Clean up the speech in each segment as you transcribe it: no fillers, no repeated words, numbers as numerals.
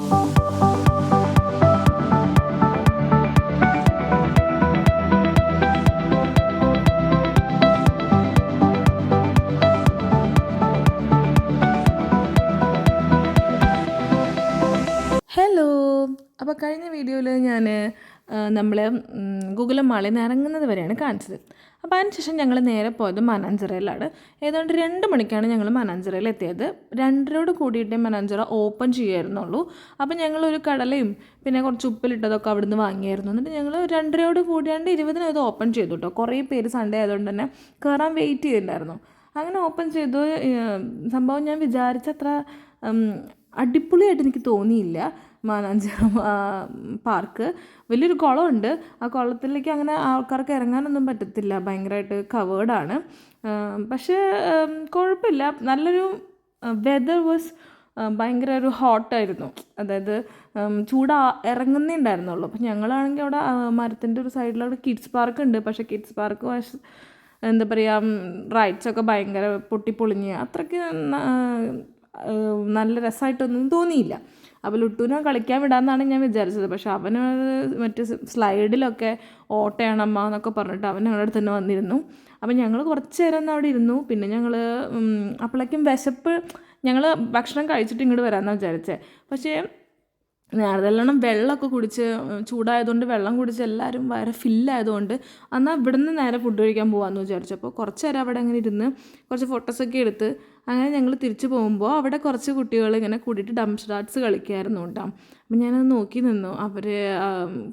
Hello. അപ്പോൾ കഴിഞ്ഞ വീഡിയോയിൽ ഞാൻ നമ്മൾ ഗൂഗിളും മാളിൽ നിന്ന് ഇറങ്ങുന്നത് വരെയാണ് കാണിച്ചത്. അപ്പോൾ അതിനുശേഷം ഞങ്ങൾ നേരെ പോയത് മനാഞ്ചിറയിലാണ്. ഏതാണ്ട് 2 മണിക്കാണ് ഞങ്ങൾ മനാഞ്ചിറയിൽ എത്തിയത്. 2:30 കൂടിയിട്ടേ മനാഞ്ചിറ ഓപ്പൺ ചെയ്യുമായിരുന്നുള്ളൂ. അപ്പോൾ ഞങ്ങളൊരു കടലയും പിന്നെ കുറച്ച് ഉപ്പിലിട്ടതൊക്കെ അവിടെ നിന്ന് വാങ്ങിയായിരുന്നു. എന്നിട്ട് ഞങ്ങൾ 2:30 കൂടിയാണ്ട് 20-ന് അത് ഓപ്പൺ ചെയ്തു കേട്ടോ. കുറേ പേര് സൺഡേ ആയതുകൊണ്ട് തന്നെ കയറാൻ വെയിറ്റ് ചെയ്തിട്ടുണ്ടായിരുന്നു. അങ്ങനെ ഓപ്പൺ ചെയ്തു. സംഭവം ഞാൻ വിചാരിച്ചത്ര അടിപൊളിയായിട്ട് എനിക്ക് തോന്നിയില്ല. മാനാഞ്ചിറ പാർക്ക് വലിയൊരു കുളമുണ്ട്. ആ കുളത്തിലേക്ക് അങ്ങനെ ആൾക്കാർക്ക് ഇറങ്ങാനൊന്നും പറ്റത്തില്ല, ഭയങ്കരമായിട്ട് കവേർഡാണ്. പക്ഷേ കുഴപ്പമില്ല, നല്ലൊരു വെതർ വാസ് ഭയങ്കര ഒരു ഹോട്ടായിരുന്നു. അതായത് ഇറങ്ങുന്നേ ഉണ്ടായിരുന്നുള്ളൂ. അപ്പം ഞങ്ങളാണെങ്കിൽ അവിടെ മരത്തിൻ്റെ ഒരു സൈഡിലവിടെ കിഡ്സ് പാർക്ക് ഉണ്ട്. പക്ഷേ കിഡ്സ് പാർക്ക് എന്താ പറയുക, റൈഡ്സൊക്കെ ഭയങ്കര പൊട്ടിപ്പൊളിഞ്ഞ് അത്രയ്ക്ക് നല്ല രസമായിട്ടൊന്നും തോന്നിയില്ല. അപ്പോൾ ലുട്ടൂനെ കളിക്കാൻ വിടാമെന്നാണ് ഞാൻ വിചാരിച്ചത്. പക്ഷെ അവന് മറ്റേ സ്ലൈഡിലൊക്കെ ഓട്ടയാണമ്മ എന്നൊക്കെ പറഞ്ഞിട്ട് അവൻ ഞങ്ങളുടെ അടുത്ത് തന്നെ വന്നിരുന്നു. അപ്പം ഞങ്ങൾ കുറച്ച് നേരം ഒന്ന് അവിടെ ഇരുന്നു. പിന്നെ ഞങ്ങൾ അപ്പോഴേക്കും വിശപ്പ്, ഞങ്ങൾ ഭക്ഷണം കഴിച്ചിട്ട് ഇങ്ങോട്ട് വരാമെന്നാണ് വിചാരിച്ചത്. പക്ഷേ നല്ലോണം വെള്ളമൊക്കെ കുടിച്ച്, ചൂടായതുകൊണ്ട് വെള്ളം കുടിച്ച് എല്ലാവരും വയറ് ഫില്ലായതുകൊണ്ട് എന്നാൽ ഇവിടെ നിന്ന് നേരെ ഫുഡ് കഴിക്കാൻ പോകാമെന്ന് വിചാരിച്ചു. അപ്പോൾ കുറച്ച് നേരം അവിടെ അങ്ങനെ ഇരുന്ന് കുറച്ച് ഫോട്ടോസൊക്കെ എടുത്ത് അങ്ങനെ ഞങ്ങൾ തിരിച്ചു പോകുമ്പോൾ അവിടെ കുറച്ച് കുട്ടികൾ ഇങ്ങനെ കൂടിയിട്ട് ഡംസ് ഡാൻസ് കളിക്കുമായിരുന്നു കേട്ടോ. അപ്പം ഞാനത് നോക്കി നിന്നു. അവർ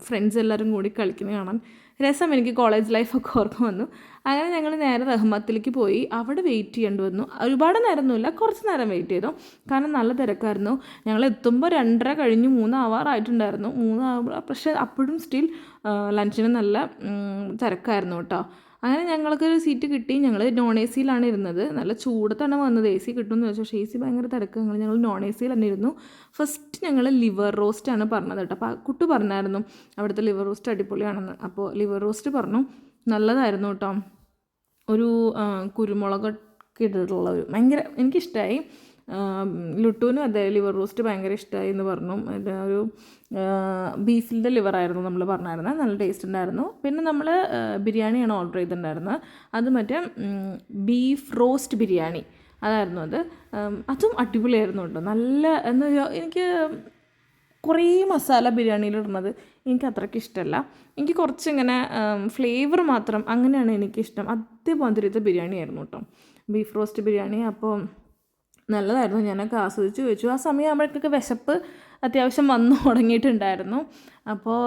ഫ്രണ്ട്സ് എല്ലാവരും കൂടി കളിക്കുന്നത് കാണാൻ രസം. എനിക്ക് കോളേജ് ലൈഫൊക്കെ ഓർമ്മ വന്നു. അങ്ങനെ ഞങ്ങൾ നേരെ റഹ്മത്തിലേക്ക് പോയി. അവിടെ വെയിറ്റ് ചെയ്യേണ്ടി വന്നു. ഒരുപാട് നേരമൊന്നുമില്ല, കുറച്ച് നേരം വെയിറ്റ് ചെയ്തു. കാരണം നല്ല തിരക്കായിരുന്നു. ഞങ്ങൾ എത്തുമ്പോൾ 2:30 കഴിഞ്ഞ് 3 ആവാറായിട്ടുണ്ടായിരുന്നു. 3 ആവുമ്പോൾ പക്ഷേ അപ്പോഴും സ്റ്റിൽ ലഞ്ചിന് നല്ല തിരക്കായിരുന്നു കേട്ടോ. അങ്ങനെ ഞങ്ങൾക്കൊരു സീറ്റ് കിട്ടി. ഞങ്ങൾ നോൺ എ സിയിലാണ് ഇരുന്നത്. നല്ല ചൂടത്താണ് വന്നത്. എ സി കിട്ടുമെന്ന് ചോദിച്ചു. പക്ഷേ എ സി ഭയങ്കര തിരക്ക്. ഞങ്ങൾ നോൺ എ സിയിൽ തന്നെ ഇരുന്നു. ഫസ്റ്റ് ഞങ്ങൾ ലിവർ റോസ്റ്റാണ് പറഞ്ഞത് കേട്ടോ. അപ്പോൾ കുട്ടി പറഞ്ഞായിരുന്നു അവിടുത്തെ ലിവർ റോസ്റ്റ് അടിപൊളിയാണെന്ന്. അപ്പോൾ ലിവർ റോസ്റ്റ് പറഞ്ഞു, നല്ലതായിരുന്നു കേട്ടോ. ഒരു കുരുമുളകൊക്കെ ഇട്ടിട്ടുള്ള ഭയങ്കര എനിക്കിഷ്ടമായി. ലുട്ടൂനും അതെ ലിവർ റോസ്റ്റ് ഭയങ്കര ഇഷ്ടമായി എന്ന് പറഞ്ഞു. അതിൻ്റെ ഒരു ബീഫിൻ്റെ ലിവറായിരുന്നു നമ്മൾ പറഞ്ഞായിരുന്നത്. നല്ല ടേസ്റ്റ് ഉണ്ടായിരുന്നു. പിന്നെ നമ്മൾ ബിരിയാണിയാണ് ഓർഡർ ചെയ്തിട്ടുണ്ടായിരുന്നത്. അത് മറ്റേ ബീഫ് റോസ്റ്റ് ബിരിയാണി അതായിരുന്നു അത്. അതും അടിപൊളിയായിരുന്നു കേട്ടോ. നല്ല എന്താ എനിക്ക് കുറേ മസാല ബിരിയാണിയിലിടുന്നത് എനിക്ക് അത്രയ്ക്ക് ഇഷ്ടമല്ല. എനിക്ക് കുറച്ചിങ്ങനെ ഫ്ലേവർ മാത്രം അങ്ങനെയാണ് എനിക്കിഷ്ടം. അതേപോലത്തെ ബിരിയാണി ആയിരുന്നു കേട്ടോ, ബീഫ് റോസ്റ്റ് ബിരിയാണി. അപ്പോൾ നല്ലതായിരുന്നു. ഞാനൊക്കെ ആസ്വദിച്ച് വെച്ചു. ആ സമയം നമ്മൾക്കൊക്കെ വിശപ്പ് അത്യാവശ്യം വന്നു തുടങ്ങിയിട്ടുണ്ടായിരുന്നു. അപ്പോൾ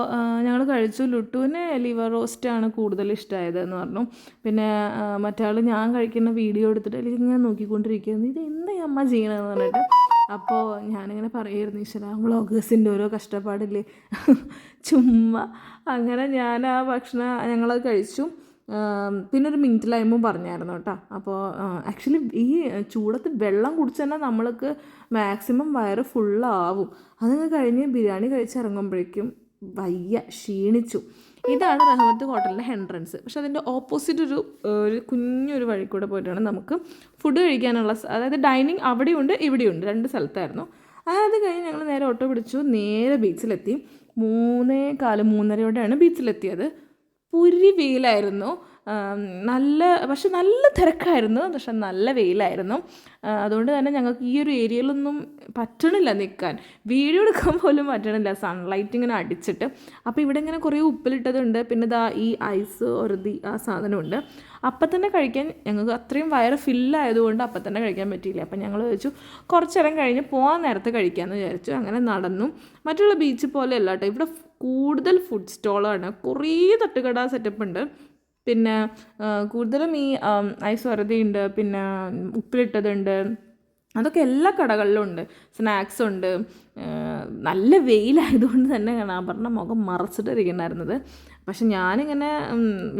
ഞങ്ങൾ കഴിച്ചു. ലുട്ടുവിന് ലിവർ റോസ്റ്റാണ് കൂടുതൽ ഇഷ്ടമായത് എന്ന് പറഞ്ഞു. പിന്നെ മറ്റാൾ ഞാൻ കഴിക്കുന്ന വീഡിയോ എടുത്തിട്ട് ഇങ്ങനെ നോക്കിക്കൊണ്ടിരിക്കുകയായിരുന്നു. ഇത് എന്താ അമ്മ ചെയ്യണമെന്ന് പറഞ്ഞിട്ട്. അപ്പോൾ ഞാനിങ്ങനെ പറയുമായിരുന്നു, ഈശ്വര വ്ളോഗേഴ്സിൻ്റെ ഓരോ കഷ്ടപ്പാടില്ലേ ചുമ്മാ. അങ്ങനെ ഞാൻ ആ ഭക്ഷണം ഞങ്ങളത് കഴിച്ചു. പിന്നെ ഒരു മിൻറ്റ് ലൈമും പറഞ്ഞായിരുന്നു കേട്ടോ. അപ്പോൾ ആക്ച്വലി ഈ ചൂടത്ത് വെള്ളം കുടിച്ച് തന്നെ നമ്മൾക്ക് മാക്സിമം വയറ് ഫുള്ളാവും. അതങ്ങ് കഴിഞ്ഞ് ബിരിയാണി കഴിച്ചിറങ്ങുമ്പോഴേക്കും വയ്യ, ക്ഷീണിച്ചു. ഇതാണ് റഹ്മത്ത് ഹോട്ടലിൻ്റെ എൻട്രൻസ്. പക്ഷെ അതിൻ്റെ ഓപ്പോസിറ്റ് ഒരു കുഞ്ഞൊരു വഴി കൂടെ പോയിട്ടാണ് നമുക്ക് ഫുഡ് കഴിക്കാനുള്ള, അതായത് ഡൈനിങ് അവിടെയുണ്ട് ഇവിടെയുണ്ട്, 2 സ്ഥലത്തായിരുന്നു. അത് കഴിഞ്ഞ് ഞങ്ങൾ നേരെ ഓട്ടോ പിടിച്ചു, നേരെ ബീച്ചിലെത്തി. 3:15 ബീച്ചിലെത്തിയത്. പുരി വെയിലായിരുന്നു. പക്ഷെ നല്ല തിരക്കായിരുന്നു. പക്ഷെ നല്ല വെയിലായിരുന്നു. അതുകൊണ്ട് തന്നെ ഞങ്ങൾക്ക് ഈ ഒരു ഏരിയയിലൊന്നും പറ്റണില്ല നിൽക്കാൻ. വീഡിയോ എടുക്കാൻ പോലും പറ്റണില്ല, സൺലൈറ്റ് ഇങ്ങനെ അടിച്ചിട്ട്. അപ്പോൾ ഇവിടെ ഇങ്ങനെ കുറേ ഉപ്പിലിട്ടതുണ്ട്. പിന്നെ ഇതാ ഈ ഐസ് ഒരതി ആ സാധനമുണ്ട്. അപ്പം തന്നെ കഴിക്കാൻ ഞങ്ങൾക്ക് അത്രയും വയറ് ഫില്ലായതുകൊണ്ട് അപ്പം തന്നെ കഴിക്കാൻ പറ്റിയില്ല. അപ്പം ഞങ്ങൾ വിചാരിച്ചു കുറച്ച് നേരം കഴിഞ്ഞ് പോകാൻ നേരത്തെ കഴിക്കാമെന്ന് വിചാരിച്ചു. അങ്ങനെ നടന്നു. മറ്റുള്ള ബീച്ച് പോലെ അല്ല കേട്ടോ, ഇവിടെ കൂടുതൽ ഫുഡ് സ്റ്റോളാണ്. കുറേ തട്ടുകട സെറ്റപ്പ് ഉണ്ട്. പിന്നെ കൂടുതലും ഈ ഐസ് വരതിയുണ്ട്, പിന്നെ ഉപ്പിലിട്ടതുണ്ട്, അതൊക്കെ എല്ലാ കടകളിലും ഉണ്ട്. സ്നാക്സ് ഉണ്ട്. നല്ല വെയിലായതുകൊണ്ട് തന്നെ ഞാൻ പറഞ്ഞ മുഖം മറച്ചിട്ടിരിക്കുന്നുണ്ടായിരുന്നത്. പക്ഷെ ഞാനിങ്ങനെ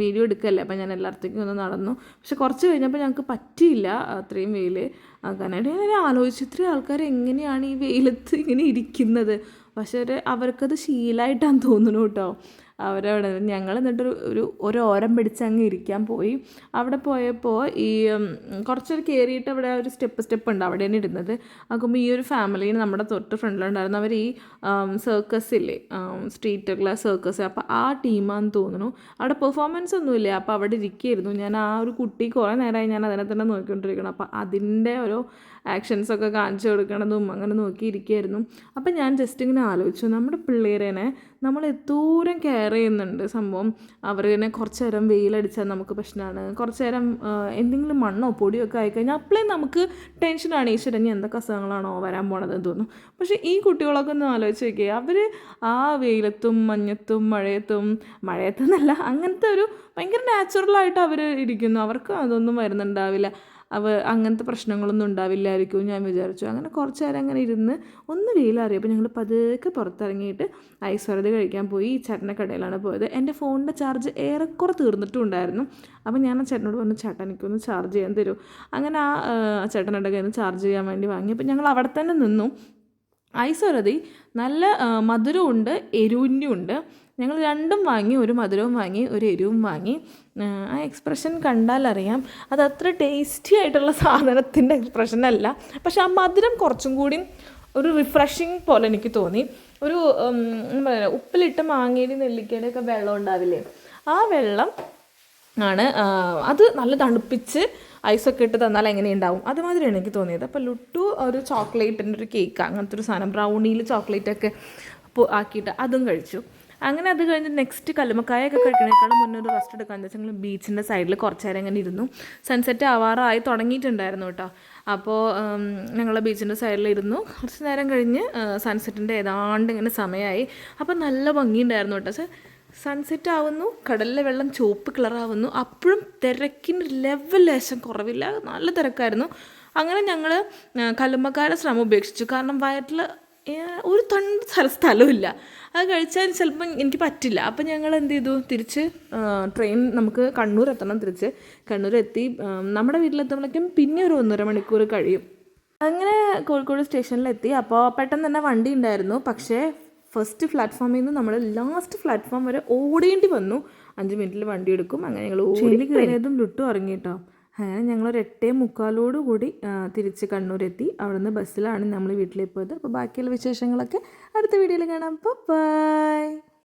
വീഡിയോ എടുക്കല്ലേ, അപ്പം ഞാൻ എല്ലായിടത്തേക്കും ഒന്ന് നടന്നു. പക്ഷെ കുറച്ച് കഴിഞ്ഞപ്പോൾ ഞങ്ങൾക്ക് പറ്റിയില്ല അത്രയും വെയിൽ ആക്കാനായിട്ട്. ഞാൻ ആലോചിച്ചു ഇത്രയും ആൾക്കാർ എങ്ങനെയാണ് ഈ വെയിലത്ത് ഇങ്ങനെ ഇരിക്കുന്നത്. പക്ഷേ അവർക്കത് ശീലമായിട്ടാണ് തോന്നുന്നു കേട്ടോ. അവരവിടെ ഞങ്ങൾ എന്നിട്ടൊരു ഒരു ഓരം പിടിച്ച് അങ്ങ് ഇരിക്കാൻ പോയി. അവിടെ പോയപ്പോൾ ഈ കുറച്ചൊരു കയറിയിട്ട് അവിടെ ഒരു സ്റ്റെപ്പ് ഉണ്ട്, അവിടെയാണ് ഇരുന്നത്. നോക്കുമ്പോൾ ഈ ഒരു ഫാമിലീന് നമ്മുടെ തൊട്ട് ഫ്രണ്ടിലുണ്ടായിരുന്നു. അവർ ഈ സർക്കസ് ഇല്ലേ, സ്ട്രീറ്റുള്ള സർക്കസ്, അപ്പോൾ ആ ടീമാണെന്ന് തോന്നുന്നു. അവിടെ പെർഫോമൻസ് ഒന്നുമില്ല, അപ്പോൾ അവിടെ ഇരിക്കുകയായിരുന്നു. ഞാൻ ആ ഒരു കുട്ടി കുറേ നേരമായി ഞാൻ അതിനെ തന്നെ നോക്കിക്കൊണ്ടിരിക്കണം. അപ്പോൾ അതിൻ്റെ ഓരോ ആക്ഷൻസൊക്കെ കാണിച്ചു കൊടുക്കണതും അങ്ങനെ നോക്കിയിരിക്കുകയായിരുന്നു. അപ്പം ഞാൻ ജസ്റ്റ് ഇങ്ങനെ ആലോചിച്ചു, നമ്മുടെ പിള്ളേരേനെ നമ്മൾ എന്തോരം കെയർ ചെയ്യുന്നുണ്ട്. സംഭവം അവരിങ്ങനെ കുറച്ച് നേരം വെയിലടിച്ചാൽ നമുക്ക് പ്രശ്നമാണ്, കുറച്ച് നേരം എന്തെങ്കിലും മണ്ണോ പൊടിയോ ഒക്കെ ആയിക്കഴിഞ്ഞാൽ അപ്പോഴേ നമുക്ക് ടെൻഷനാണ്, ഈശ്വരൻ ഇനി എന്തൊക്കെ അസുഖങ്ങളാണോ വരാൻ പോണതെന്ന് തോന്നും. പക്ഷേ ഈ കുട്ടികളൊക്കെ ഒന്ന് ആലോചിച്ച് നോക്കിയേ, അവർ ആ വെയിലത്തും മഞ്ഞത്തും മഴയത്തെന്നല്ല, അങ്ങനത്തെ ഒരു ഭയങ്കര നാച്ചുറലായിട്ട് അവർ ഇരിക്കുന്നു. അവർക്ക് അതൊന്നും വരുന്നുണ്ടാവില്ല, അങ്ങനത്തെ പ്രശ്നങ്ങളൊന്നും ഉണ്ടാവില്ലായിരിക്കും ഞാൻ വിചാരിച്ചു. അങ്ങനെ കുറച്ച് നേരം അങ്ങനെ ഇരുന്ന് ഒന്ന് വെയിലറിയപ്പോൾ ഞങ്ങൾ പതുക്കെ പുറത്തിറങ്ങിയിട്ട് ഐസ് വരതി കഴിക്കാൻ പോയി. ഈ ചേട്ടൻ്റെ കടയിലാണ് പോയത്. എൻ്റെ ഫോണിൻ്റെ ചാർജ് ഏറെക്കുറെ തീർന്നിട്ടും ഉണ്ടായിരുന്നു. അപ്പോൾ ഞാൻ ആ ചേട്ടനോട് പറഞ്ഞു, ചേട്ടൻ എനിക്കൊന്ന് ചാർജ് ചെയ്യാൻ തരുമോ? അങ്ങനെ ആ ചേട്ടനുടെ കയ്യിൽ നിന്ന് ചാർജ് ചെയ്യാൻ വേണ്ടി വാങ്ങി. അപ്പോൾ ഞങ്ങൾ അവിടെ തന്നെ നിന്നു. ഐസ് വരതി നല്ല മധുരമുണ്ട് എരിവിൻ്റെ ഉണ്ട്. ഞങ്ങൾ രണ്ടും വാങ്ങി, ഒരു മധുരവും വാങ്ങി ഒരു എരിവും വാങ്ങി. ആ എക്സ്പ്രഷൻ കണ്ടാലറിയാം അത് അത്ര ടേസ്റ്റി ആയിട്ടുള്ള സാധനത്തിൻ്റെ എക്സ്പ്രഷനല്ല. പക്ഷെ ആ മധുരം കുറച്ചും കൂടി ഒരു റിഫ്രഷിങ് പോലെ എനിക്ക് തോന്നി. ഒരു എന്താ പറയുക, ഉപ്പിലിട്ട് മാങ്ങയുടെ നെല്ലിക്കയുടെ ഒക്കെ വെള്ളം ഉണ്ടാവില്ലേ, ആ വെള്ളം ആണ്. അത് നല്ല തണുപ്പിച്ച് ഐസൊക്കെ ഇട്ട് തന്നാൽ എങ്ങനെ ഉണ്ടാവും, അതുമാതിരിയാണ് എനിക്ക് തോന്നിയത്. അപ്പോൾ ലുട്ടു ഒരു ചോക്ലേറ്റിൻ്റെ ഒരു കേക്ക്, അങ്ങനത്തെ ഒരു സാധനം ബ്രൗണിയിൽ ചോക്ലേറ്റൊക്കെ ആക്കിയിട്ട് അതും കഴിച്ചു. അങ്ങനെ അത് കഴിഞ്ഞ് നെക്സ്റ്റ് കല്ലുമ്മക്കായൊക്കെ കഴിക്കണേക്കാളും മുന്നേ ഒരു റെസ്റ്റ് എടുക്കാൻ വെച്ചാൽ ഞങ്ങൾ ബീച്ചിൻ്റെ സൈഡിൽ കുറച്ച് നേരം ഇങ്ങനെ ഇരുന്നു. സൺസെറ്റ് ആവാറായി തുടങ്ങിയിട്ടുണ്ടായിരുന്നു കേട്ടോ. അപ്പോൾ ഞങ്ങൾ ബീച്ചിൻ്റെ സൈഡിലിരുന്നു. കുറച്ച് നേരം കഴിഞ്ഞ് സൺസെറ്റിൻ്റെ ഏതാണ്ട് ഇങ്ങനെ സമയമായി. അപ്പോൾ നല്ല ഭംഗിയുണ്ടായിരുന്നു കേട്ടോ. സൺസെറ്റ് ആവുന്നു, കടലിലെ വെള്ളം ചുവപ്പ് കളറാവുന്നു, അപ്പോഴും തിരക്കിന് ലേശം കുറവില്ല, നല്ല തിരക്കായിരുന്നു. അങ്ങനെ ഞങ്ങൾ കല്ലുമ്മക്കായുടെ ശ്രമം ഉപേക്ഷിച്ചു. കാരണം വയറ്റിൽ ഒരു സ്ഥലമില്ല, അത് കഴിച്ചാൽ ചിലപ്പം എനിക്ക് പറ്റില്ല. അപ്പം ഞങ്ങൾ എന്ത് ചെയ്തു, തിരിച്ച് ട്രെയിൻ നമുക്ക് കണ്ണൂർ എത്തണം. തിരിച്ച് കണ്ണൂർ എത്തി നമ്മുടെ വീട്ടിലെത്തുമ്പോഴേക്കും പിന്നെ ഒരു 1.5 മണിക്കൂർ കഴിയും. അങ്ങനെ കോഴിക്കോട് സ്റ്റേഷനിലെത്തി. അപ്പോൾ പെട്ടെന്ന് തന്നെ വണ്ടി ഉണ്ടായിരുന്നു. പക്ഷേ ഫസ്റ്റ് പ്ലാറ്റ്ഫോമിൽ നിന്ന് നമ്മൾ ലാസ്റ്റ് പ്ലാറ്റ്ഫോം വരെ ഓടേണ്ടി വന്നു. 5 മിനിറ്റിൽ വണ്ടി എടുക്കും. അങ്ങനെ ഞങ്ങൾ ഓടി കയറിയതും ലുട്ടു ഇറങ്ങി കേട്ടോ. അങ്ങനെ ഞങ്ങളൊരു 8:45 കൂടി തിരിച്ച് കണ്ണൂരെത്തി. അവിടെ നിന്ന് ബസ്സിലാണ് നമ്മൾ വീട്ടിലേക്ക് പോയത്. അപ്പോൾ ബാക്കിയുള്ള വിശേഷങ്ങളൊക്കെ അടുത്ത വീഡിയോയിൽ കാണാം. ബൈ.